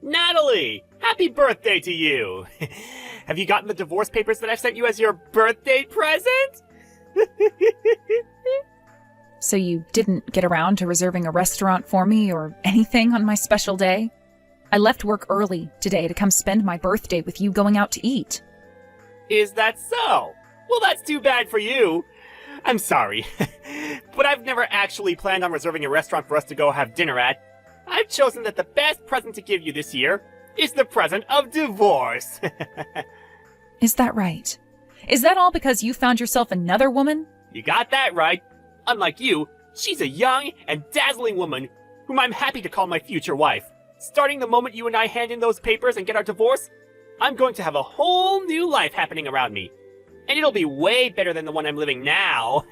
Natalie! Happy birthday to you! Have you gotten the divorce papers that I sent you as your birthday present? So you didn't get around to reserving a restaurant for me or anything on my special day? I left work early today to come spend my birthday with you going out to eat. Is that so? Well, that's too bad for you. I'm sorry, but I've never actually planned on reserving a restaurant for us to go have dinner at. I've chosen that the best present to give you this year is the present of divorce. Is that right? Is that all because you found yourself another woman? You got that right. Unlike you, she's a young and dazzling woman whom I'm happy to call my future wife. Starting the moment you and I hand in those papers and get our divorce, I'm going to have a whole new life happening around me. And it'll be way better than the one I'm living now.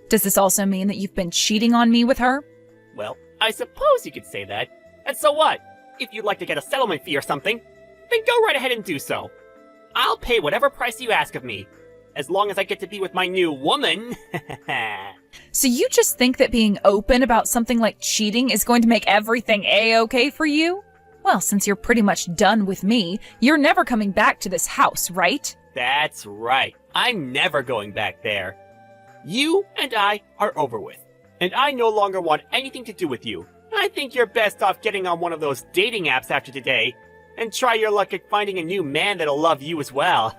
Does this also mean that you've been cheating on me with her? Well, I suppose you could say that. And so what? If you'd like to get a settlement fee or something, then go right ahead and do so. I'll pay whatever price you ask of me, as long as I get to be with my new woman. So you just think that being open about something like cheating is going to make everything A-okay for you? Well, since you're pretty much done with me, you're never coming back to this house, right? That's right. I'm never going back there. You and I are over with, and I no longer want anything to do with you. I think you're best off getting on one of those dating apps after today, and try your luck at finding a new man that'll love you as well.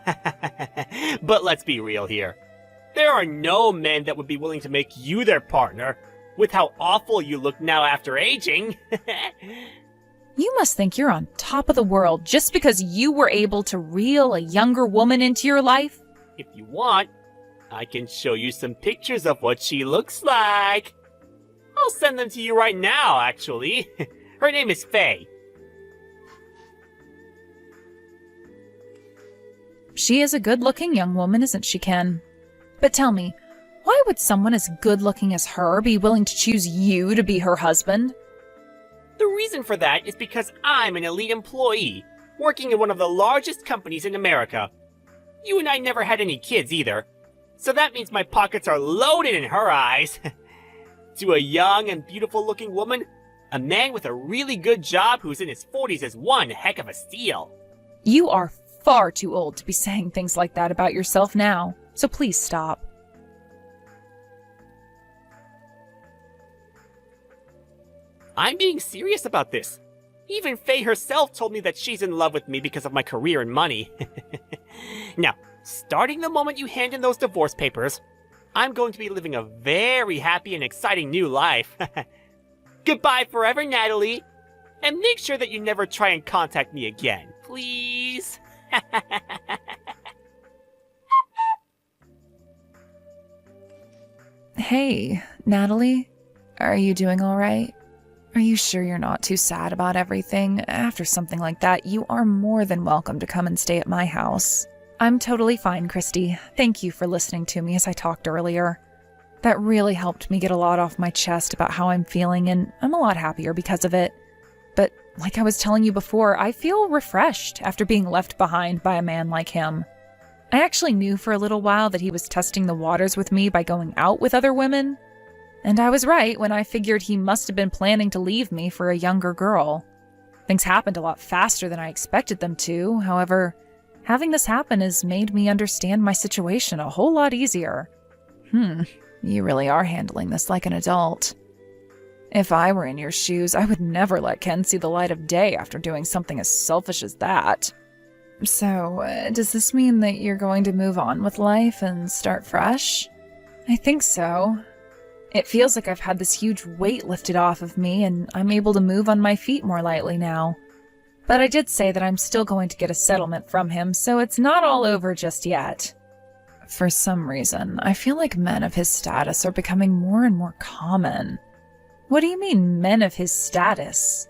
But let's be real here. There are no men that would be willing to make you their partner, with how awful you look now after aging. You must think you're on top of the world just because you were able to reel a younger woman into your life? If you want, I can show you some pictures of what she looks like. I'll send them to you right now, actually. Her name is Faye. She is a good-looking young woman, isn't she, Ken? But tell me, why would someone as good-looking as her be willing to choose you to be her husband? The reason for that is because I'm an elite employee, working in one of the largest companies in America. You and I never had any kids either, so that means my pockets are loaded in her eyes. To a young and beautiful-looking woman, a man with a really good job who's in his 40s is one heck of a steal. You are far too old to be saying things like that about yourself now, so please stop. I'm being serious about this. Even Faye herself told me that she's in love with me because of my career and money. Now, starting the moment you hand in those divorce papers, I'm going to be living a very happy and exciting new life. Goodbye forever, Natalie. And make sure that you never try and contact me again, please. Hey, Natalie, are you doing all right? Are you sure you're not too sad about everything? After something like that, you are more than welcome to come and stay at my house. I'm totally fine, Christy. Thank you for listening to me as I talked earlier. That really helped me get a lot off my chest about how I'm feeling, and I'm a lot happier because of it. But like I was telling you before, I feel refreshed after being left behind by a man like him. I actually knew for a little while that he was testing the waters with me by going out with other women. And I was right when I figured he must have been planning to leave me for a younger girl. Things happened a lot faster than I expected them to. However, having this happen has made me understand my situation a whole lot easier. You really are handling this like an adult. If I were in your shoes, I would never let Ken see the light of day after doing something as selfish as that. So, does this mean that you're going to move on with life and start fresh? I think so. It feels like I've had this huge weight lifted off of me, and I'm able to move on my feet more lightly now. But I did say that I'm still going to get a settlement from him, so it's not all over just yet. For some reason, I feel like men of his status are becoming more and more common. What do you mean, men of his status?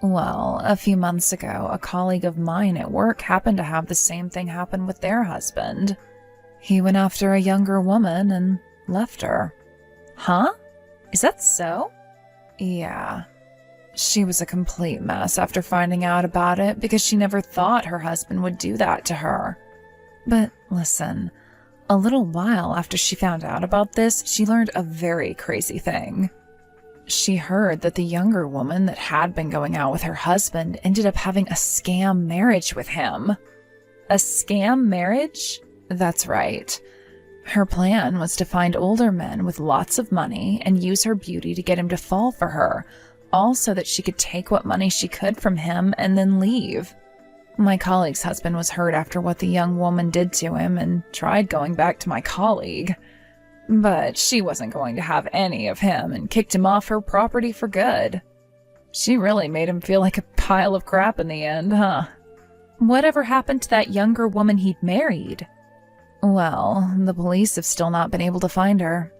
Well, a few months ago, a colleague of mine at work happened to have the same thing happen with their husband. He went after a younger woman and left her. Huh? Is that so? Yeah. She was a complete mess after finding out about it because she never thought her husband would do that to her. But listen, a little while after she found out about this, she learned a very crazy thing. She heard that the younger woman that had been going out with her husband ended up having a scam marriage with him. A scam marriage? That's right. Her plan was to find older men with lots of money and use her beauty to get him to fall for her, all so that she could take what money she could from him and then leave. My colleague's husband was hurt after what the young woman did to him and tried going back to my colleague. But she wasn't going to have any of him and kicked him off her property for good. She really made him feel like a pile of crap in the end, huh? Whatever happened to that younger woman he'd married? Well, the police have still not been able to find her.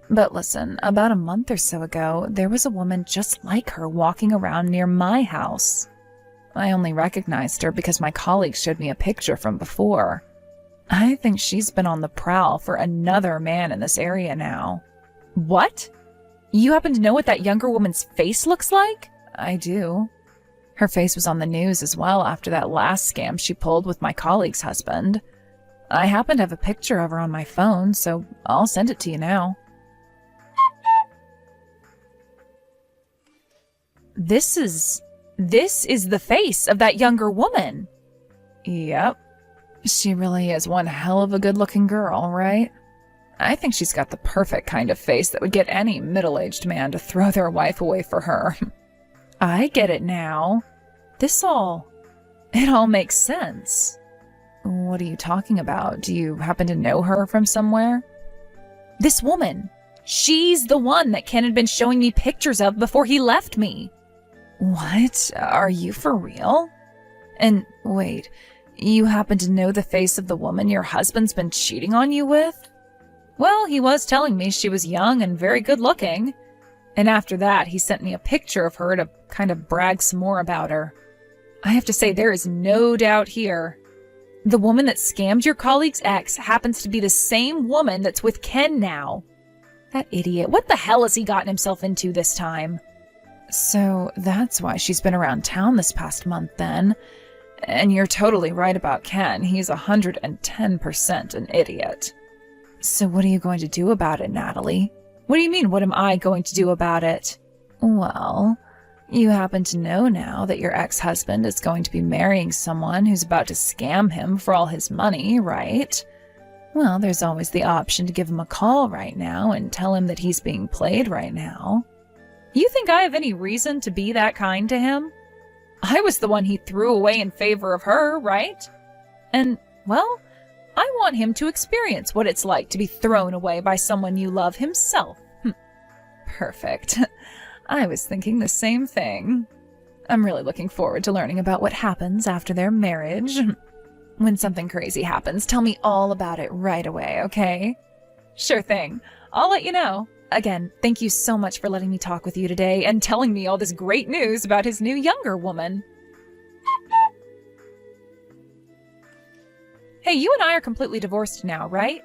But listen, about a month or so ago, there was a woman just like her walking around near my house. I only recognized her because my colleague showed me a picture from before. I think she's been on the prowl for another man in this area now. What? You happen to know what that younger woman's face looks like? I do. Her face was on the news as well after that last scam she pulled with my colleague's husband. I happen to have a picture of her on my phone, so I'll send it to you now. This is the face of that younger woman. Yep. She really is one hell of a good-looking girl, right? I think she's got the perfect kind of face that would get any middle-aged man to throw their wife away for her. I get it now. It all makes sense. What are you talking about? Do you happen to know her from somewhere? This woman. She's the one that Ken had been showing me pictures of before he left me. What? Are you for real? And wait, you happen to know the face of the woman your husband's been cheating on you with? Well, he was telling me she was young and very good looking. And after that, he sent me a picture of her to kind of brag some more about her. I have to say, there is no doubt here. The woman that scammed your colleague's ex happens to be the same woman that's with Ken now. That idiot, what the hell has he gotten himself into this time? So that's why she's been around town this past month then. And you're totally right about Ken. He's 110% an idiot. So what are you going to do about it, Natalie? What do you mean, what am I going to do about it? Well, you happen to know now that your ex-husband is going to be marrying someone who's about to scam him for all his money, right? Well, there's always the option to give him a call right now and tell him that he's being played right now. You think I have any reason to be that kind to him? I was the one he threw away in favor of her, right? And, well, I want him to experience what it's like to be thrown away by someone you love himself. Perfect. I was thinking the same thing. I'm really looking forward to learning about what happens after their marriage. When something crazy happens, tell me all about it right away, okay? Sure thing. I'll let you know. Again, thank you so much for letting me talk with you today and telling me all this great news about his new younger woman. Hey, you and I are completely divorced now, right?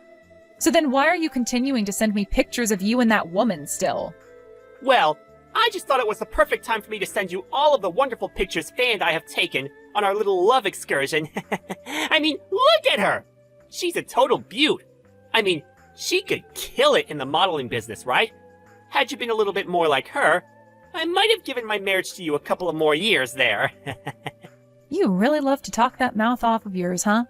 So then why are you continuing to send me pictures of you and that woman still? Well, I just thought it was the perfect time for me to send you all of the wonderful pictures Faye and I have taken on our little love excursion. I mean, look at her! She's a total beaut. I mean, she could kill it in the modeling business, right? Had you been a little bit more like her, I might have given my marriage to you a couple of more years there. You really love to talk that mouth off of yours, huh?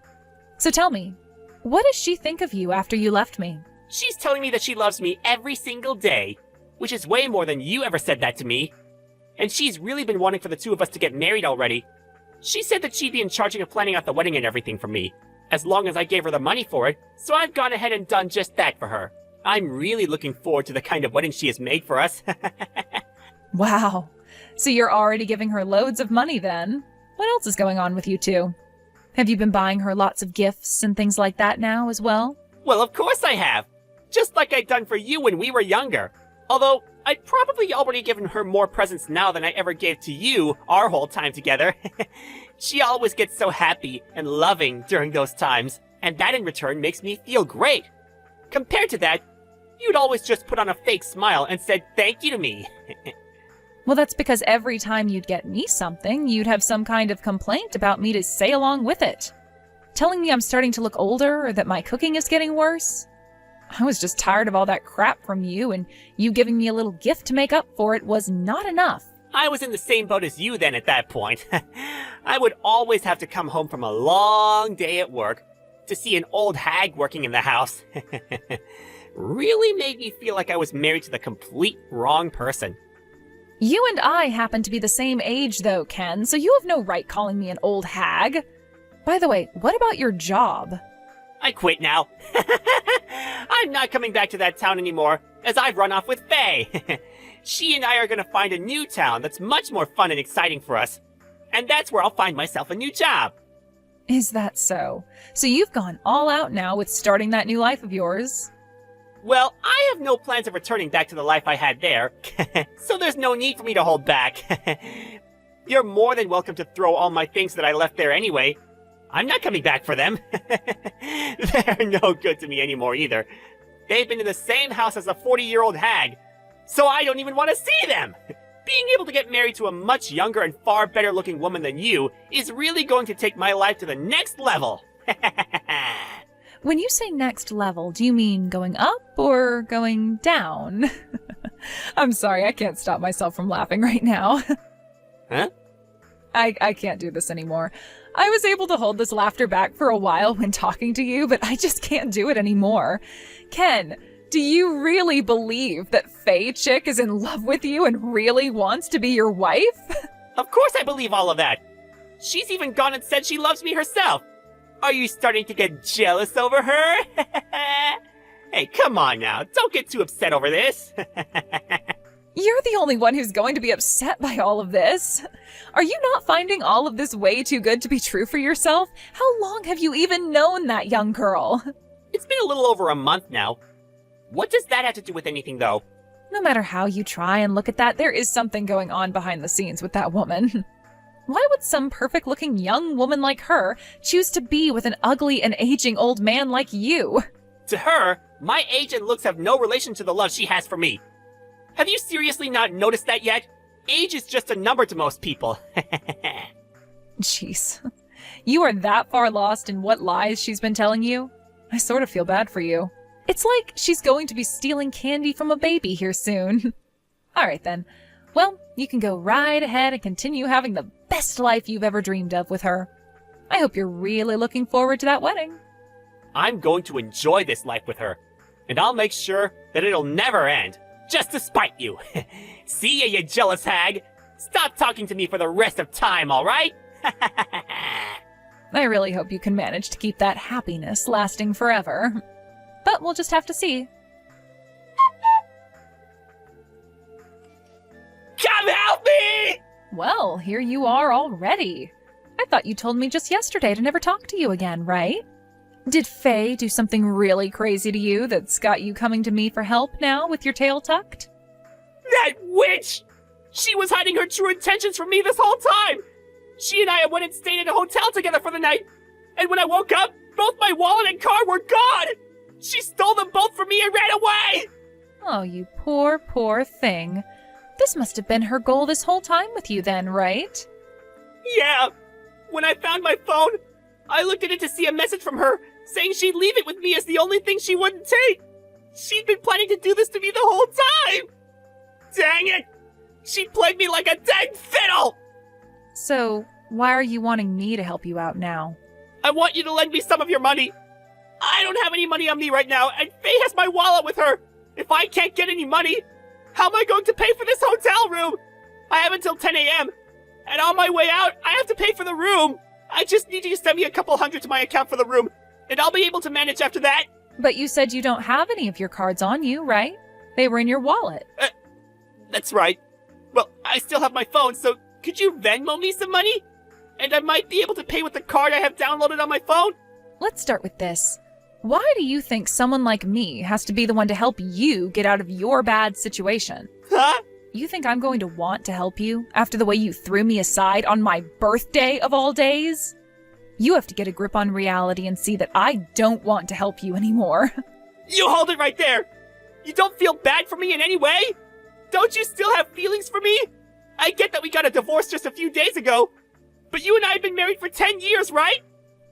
So tell me, what does she think of you after you left me? She's telling me that she loves me every single day, which is way more than you ever said that to me. And she's really been wanting for the two of us to get married already. She said that she'd be in charge of planning out the wedding and everything for me, as long as I gave her the money for it, so I've gone ahead and done just that for her. I'm really looking forward to the kind of wedding she has made for us. Wow. So you're already giving her loads of money then? What else is going on with you two? Have you been buying her lots of gifts and things like that now as well? Well, of course I have. Just like I'd done for you when we were younger. Although, I'd probably already given her more presents now than I ever gave to you our whole time together. She always gets so happy and loving during those times, and that in return makes me feel great. Compared to that, you'd always just put on a fake smile and said thank you to me. Well, that's because every time you'd get me something, you'd have some kind of complaint about me to say along with it. Telling me I'm starting to look older or that my cooking is getting worse. I was just tired of all that crap from you, and you giving me a little gift to make up for it was not enough. I was in the same boat as you then at that point. I would always have to come home from a long day at work to see an old hag working in the house. Really made me feel like I was married to the complete wrong person. You and I happen to be the same age, though, Ken, so you have no right calling me an old hag. By the way, what about your job? I quit now. I'm not coming back to that town anymore, as I've run off with Faye. She and I are gonna find a new town that's much more fun and exciting for us. And that's where I'll find myself a new job. Is that so? So you've gone all out now with starting that new life of yours? Well, I have no plans of returning back to the life I had there, so there's no need for me to hold back. You're more than welcome to throw all my things that I left there anyway. I'm not coming back for them. They're no good to me anymore either. They've been in the same house as a 40-year-old hag, so I don't even want to see them. Being able to get married to a much younger and far better looking woman than you is really going to take my life to the next level. When you say next level, do you mean going up or going down? I'm sorry, I can't stop myself from laughing right now. Huh? I can't do this anymore. I was able to hold this laughter back for a while when talking to you, but I just can't do it anymore. Ken, do you really believe that Faye Chick is in love with you and really wants to be your wife? Of course I believe all of that. She's even gone and said she loves me herself. Are you starting to get jealous over her? Hey, come on now. Don't get too upset over this. You're the only one who's going to be upset by all of this. Are you not finding all of this way too good to be true for yourself? How long have you even known that young girl? It's been a little over a month now. What does that have to do with anything, though? No matter how you try and look at that, there is something going on behind the scenes with that woman. Why would some perfect-looking young woman like her choose to be with an ugly and aging old man like you? To her, my age and looks have no relation to the love she has for me. Have you seriously not noticed that yet? Age is just a number to most people. Jeez. You are that far lost in what lies she's been telling you? I sort of feel bad for you. It's like she's going to be stealing candy from a baby here soon. All right then. Well, you can go right ahead and continue having the best life you've ever dreamed of with her. I hope you're really looking forward to that wedding. I'm going to enjoy this life with her, and I'll make sure that it'll never end, just to spite you. See ya, you jealous hag. Stop talking to me for the rest of time, all right? I really hope you can manage to keep that happiness lasting forever. But we'll just have to see. Come help me! Well, here you are already. I thought you told me just yesterday to never talk to you again, right? Did Faye do something really crazy to you that's got you coming to me for help now with your tail tucked? That witch! She was hiding her true intentions from me this whole time! She and I went and stayed in a hotel together for the night, and when I woke up, both my wallet and car were gone! She stole them both from me and ran away! Oh, you poor, poor thing. This must have been her goal this whole time with you then, right? Yeah! When I found my phone, I looked at it to see a message from her saying she'd leave it with me as the only thing she wouldn't take. She'd been planning to do this to me the whole time! Dang it! She played me like a dead fiddle! So, why are you wanting me to help you out now? I want you to lend me some of your money. I don't have any money on me right now, and Faye has my wallet with her. If I can't get any money, how am I going to pay for this hotel room? I have until 10 a.m., and on my way out, I have to pay for the room. I just need you to send me a couple hundred to my account for the room, and I'll be able to manage after that. But you said you don't have any of your cards on you, right? They were in your wallet. That's right. Well, I still have my phone, so could you Venmo me some money? And I might be able to pay with the card I have downloaded on my phone. Let's start with this. Why do you think someone like me has to be the one to help you get out of your bad situation? Huh? You think I'm going to want to help you after the way you threw me aside on my birthday of all days? You have to get a grip on reality and see that I don't want to help you anymore. You hold it right there. You don't feel bad for me in any way? Don't you still have feelings for me? I get that we got a divorce just a few days ago, but you and I have been married for 10 years, right?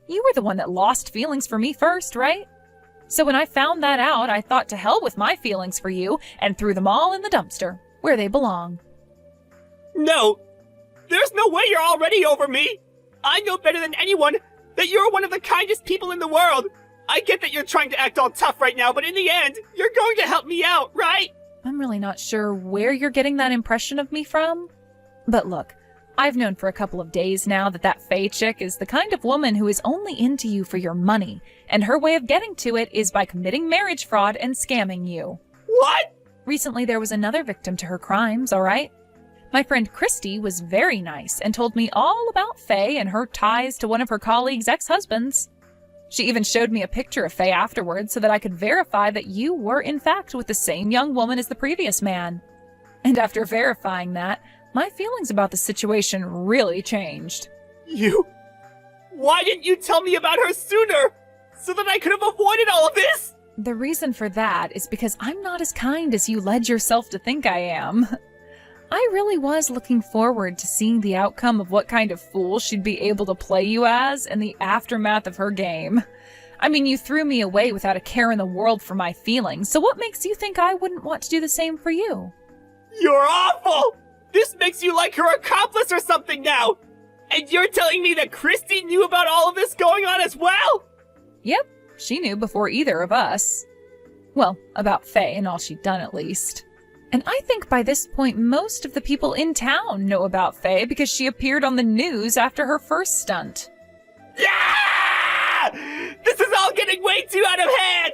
You were the one that lost feelings for me first, right? So when I found that out, I thought to hell with my feelings for you and threw them all in the dumpster, where they belong. No! There's no way you're already over me! I know better than anyone that you're one of the kindest people in the world! I get that you're trying to act all tough right now, but in the end, you're going to help me out, right? I'm really not sure where you're getting that impression of me from. But look, I've known for a couple of days now that Faye chick is the kind of woman who is only into you for your money, and her way of getting to it is by committing marriage fraud and scamming you. What? Recently, there was another victim to her crimes, all right? My friend Christy was very nice and told me all about Faye and her ties to one of her colleagues' ex-husbands. She even showed me a picture of Faye afterwards so that I could verify that you were in fact with the same young woman as the previous man. And after verifying that, my feelings about the situation really changed. You? Why didn't you tell me about her sooner? So that I could have avoided all of this? The reason for that is because I'm not as kind as you led yourself to think I am. I really was looking forward to seeing the outcome of what kind of fool she'd be able to play you as in the aftermath of her game. I mean, you threw me away without a care in the world for my feelings, so what makes you think I wouldn't want to do the same for you? You're awful! This makes you like her accomplice or something now! And you're telling me that Christy knew about all of this going on as well? Yep, she knew before either of us. Well, about Faye and all she'd done at least. And I think by this point most of the people in town know about Faye because she appeared on the news after her first stunt. Yeah! This is all getting way too out of hand!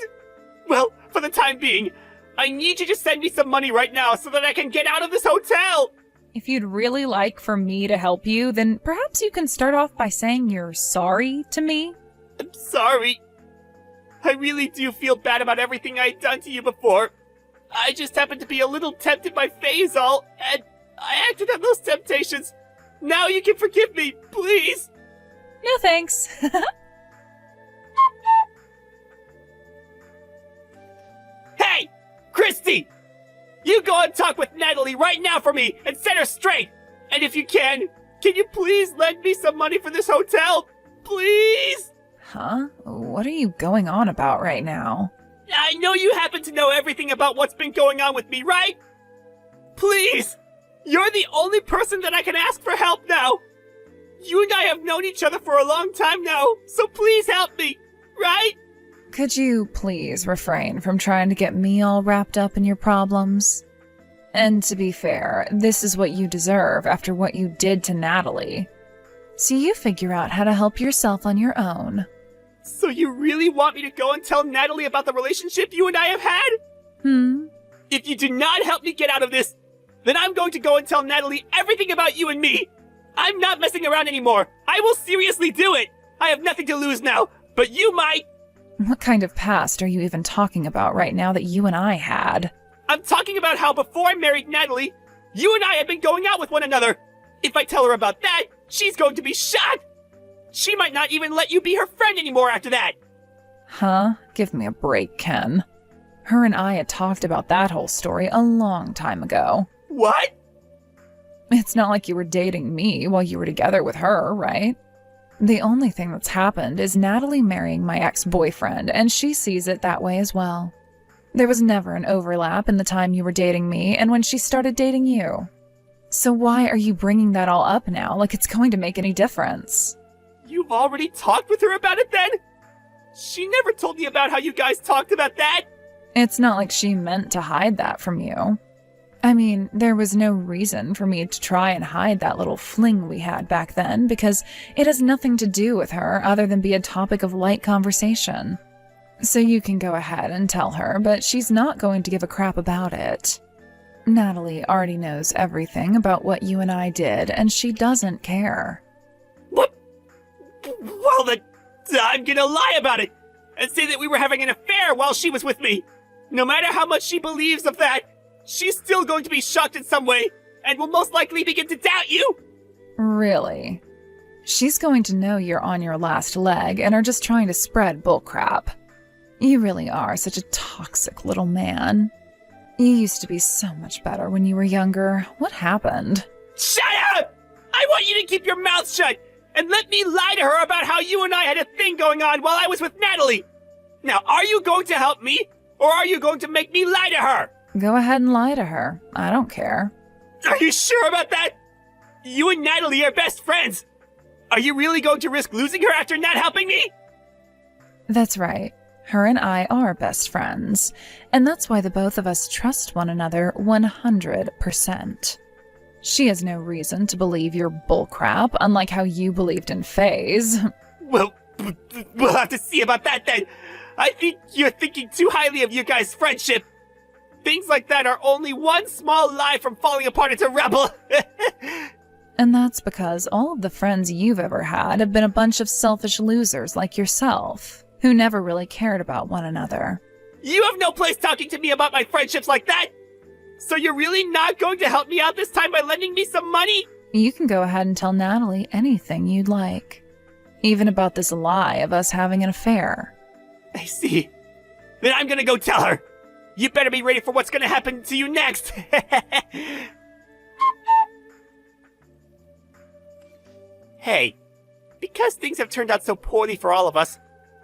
Well, for the time being, I need you to send me some money right now so that I can get out of this hotel! If you'd really like for me to help you, then perhaps you can start off by saying you're sorry to me. I'm sorry. I really do feel bad about everything I'd done to you before. I just happened to be a little tempted by Faye's all, and I acted on those temptations. Now you can forgive me, please. No thanks. Hey, Christy! You go and talk with Natalie right now for me and set her straight. And if you can you please lend me some money for this hotel? Please? Huh? What are you going on about right now? I know you happen to know everything about what's been going on with me, right? Please! You're the only person that I can ask for help now! You and I have known each other for a long time now, so please help me, right? Could you please refrain from trying to get me all wrapped up in your problems? And to be fair, this is what you deserve after what you did to Natalie. So you figure out how to help yourself on your own. So you really want me to go and tell Natalie about the relationship you and I have had? If you do not help me get out of this, then I'm going to go and tell Natalie everything about you and me. I'm not messing around anymore. I will seriously do it. I have nothing to lose now, but you might. What kind of past are you even talking about right now that you and I had? I'm talking about how before I married Natalie, you and I had been going out with one another. If I tell her about that, she's going to be shocked. She might not even let you be her friend anymore after that. Huh? Give me a break, Ken. Her and I had talked about that whole story a long time ago. What? It's not like you were dating me while you were together with her, right? The only thing that's happened is Natalie marrying my ex-boyfriend, and she sees it that way as well. There was never an overlap in the time you were dating me and when she started dating you. So why are you bringing that all up now like it's going to make any difference? You've already talked with her about it then? She never told me about how you guys talked about that. It's not like she meant to hide that from you. I mean, there was no reason for me to try and hide that little fling we had back then because it has nothing to do with her other than be a topic of light conversation. So you can go ahead and tell her, but she's not going to give a crap about it. Natalie already knows everything about what you and I did, and she doesn't care. What? Well, then I'm gonna lie about it and say that we were having an affair while she was with me. No matter how much she believes of that, she's still going to be shocked in some way and will most likely begin to doubt you. Really? She's going to know you're on your last leg and are just trying to spread bullcrap. You really are such a toxic little man. You used to be so much better when you were younger. What happened? Shut up! I want you to keep your mouth shut and let me lie to her about how you and I had a thing going on while I was with Natalie. Now, are you going to help me, or are you going to make me lie to her? Go ahead and lie to her. I don't care. Are you sure about that? You and Natalie are best friends. Are you really going to risk losing her after not helping me? That's right. Her and I are best friends, and that's why the both of us trust one another 100%. She has no reason to believe your bullcrap, unlike how you believed in Faye's. Well, we'll have to see about that then. I think you're thinking too highly of your guys' friendship. Things like that are only one small lie from falling apart into rubble. And that's because all of the friends you've ever had have been a bunch of selfish losers like yourself, who never really cared about one another. You have no place talking to me about my friendships like that. So you're really not going to help me out this time by lending me some money? You can go ahead and tell Natalie anything you'd like. Even about this lie of us having an affair. I see. Then I'm gonna go tell her. You better be ready for what's gonna happen to you next. Hey, because things have turned out so poorly for all of us,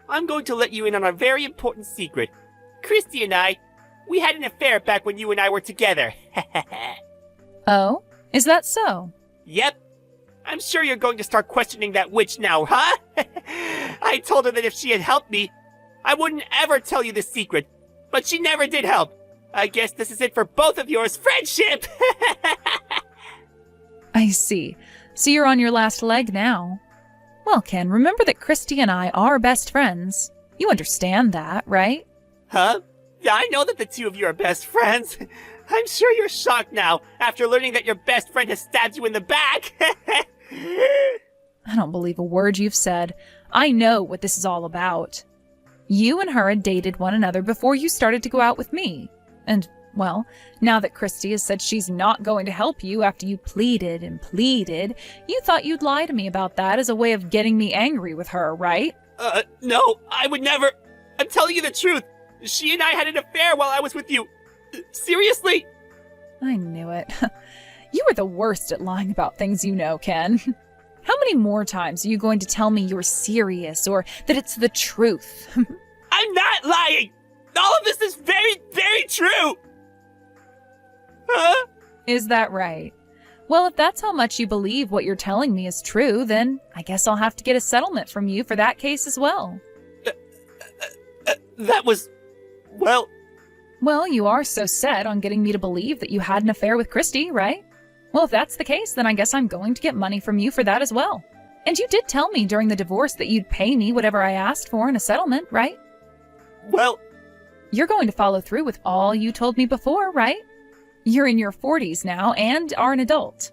I'm going to let you in on a very important secret. Christy and I, we had an affair back when you and I were together. Oh? Is that so? Yep. I'm sure you're going to start questioning that witch now, huh? I told her that if she had helped me, I wouldn't ever tell you the secret, but she never did help. I guess this is it for both of yours friendship! I see. So you're on your last leg now. Well, Ken, remember that Christy and I are best friends. You understand that, right? Huh? Yeah, I know that the two of you are best friends. I'm sure you're shocked now, after learning that your best friend has stabbed you in the back. I don't believe a word you've said. I know what this is all about. You and her had dated one another before you started to go out with me. And, well, now that Christy has said she's not going to help you after you pleaded and pleaded, you thought you'd lie to me about that as a way of getting me angry with her, right? No, I would never. I'm telling you the truth. She and I had an affair while I was with you. Seriously? I knew it. You are the worst at lying about things you know, Ken. How many more times are you going to tell me you're serious or that it's the truth? I'm not lying! All of this is very, very true! Huh? Is that right? Well, if that's how much you believe what you're telling me is true, then I guess I'll have to get a settlement from you for that case as well. That was... well... Well, you are so set on getting me to believe that you had an affair with Christy, right? Well, if that's the case, then I guess I'm going to get money from you for that as well. And you did tell me during the divorce that you'd pay me whatever I asked for in a settlement, right? Well... You're going to follow through with all you told me before, right? You're in your 40s now and are an adult.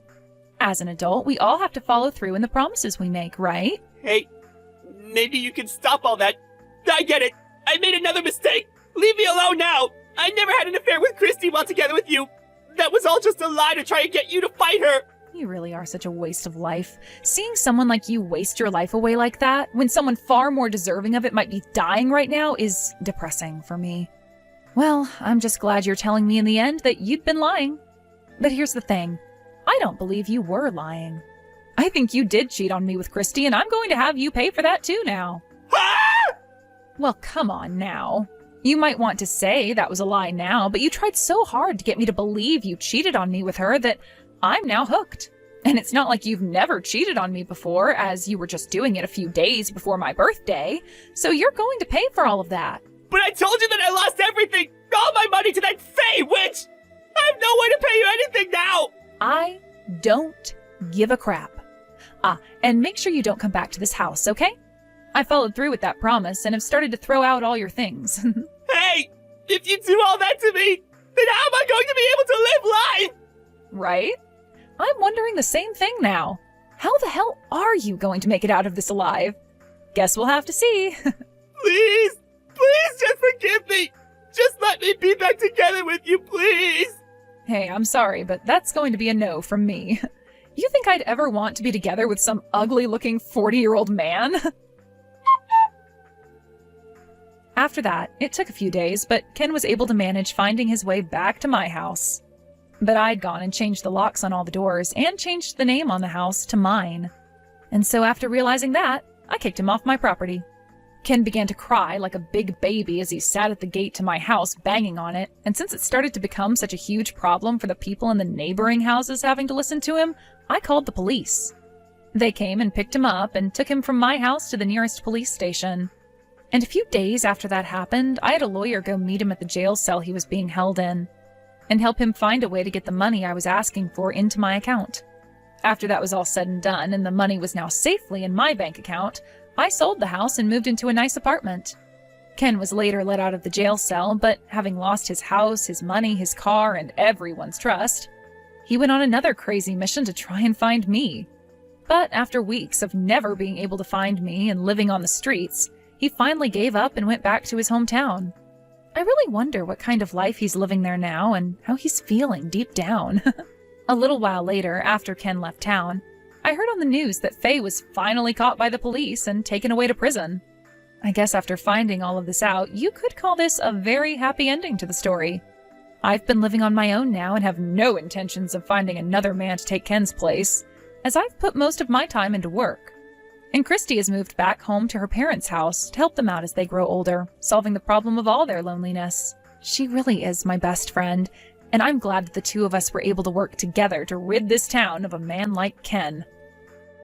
As an adult, we all have to follow through in the promises we make, right? Hey, maybe you can stop all that. I get it. I made another mistake. Leave me alone now. I never had an affair with Christy while together with you. That was all just a lie to try and get you to fight her. You really are such a waste of life. Seeing someone like you waste your life away like that, when someone far more deserving of it might be dying right now, is depressing for me. Well, I'm just glad you're telling me in the end that you'd been lying. But here's the thing. I don't believe you were lying. I think you did cheat on me with Christy, and I'm going to have you pay for that too now. Ah! Well, come on now. You might want to say that was a lie now, but you tried so hard to get me to believe you cheated on me with her that I'm now hooked. And it's not like you've never cheated on me before, as you were just doing it a few days before my birthday, so you're going to pay for all of that. But I told you that I lost everything! All my money to that Faye witch! I have no way to pay you anything now! I don't give a crap. And make sure you don't come back to this house, okay? I followed through with that promise and have started to throw out all your things. Hey! If you do all that to me, then how am I going to be able to live life? Right? I'm wondering the same thing now. How the hell are you going to make it out of this alive? Guess we'll have to see. Please! Please just forgive me! Just let me be back together with you, please! Hey, I'm sorry, but that's going to be a no from me. You think I'd ever want to be together with some ugly-looking 40-year-old man? After that, it took a few days, but Ken was able to manage finding his way back to my house. But I'd gone and changed the locks on all the doors and changed the name on the house to mine. And so after realizing that, I kicked him off my property. Ken began to cry like a big baby as he sat at the gate to my house banging on it, and since it started to become such a huge problem for the people in the neighboring houses having to listen to him, I called the police. They came and picked him up and took him from my house to the nearest police station. And a few days after that happened, I had a lawyer go meet him at the jail cell he was being held in, and help him find a way to get the money I was asking for into my account. After that was all said and done, and the money was now safely in my bank account, I sold the house and moved into a nice apartment. Ken was later let out of the jail cell, but having lost his house, his money, his car, and everyone's trust, he went on another crazy mission to try and find me. But after weeks of never being able to find me and living on the streets, he finally gave up and went back to his hometown. I really wonder what kind of life he's living there now and how he's feeling deep down. A little while later, after Ken left town, I heard on the news that Faye was finally caught by the police and taken away to prison. I guess after finding all of this out, you could call this a very happy ending to the story. I've been living on my own now and have no intentions of finding another man to take Ken's place, as I've put most of my time into work. And Christy has moved back home to her parents' house to help them out as they grow older, solving the problem of all their loneliness. She really is my best friend, and I'm glad that the two of us were able to work together to rid this town of a man like Ken.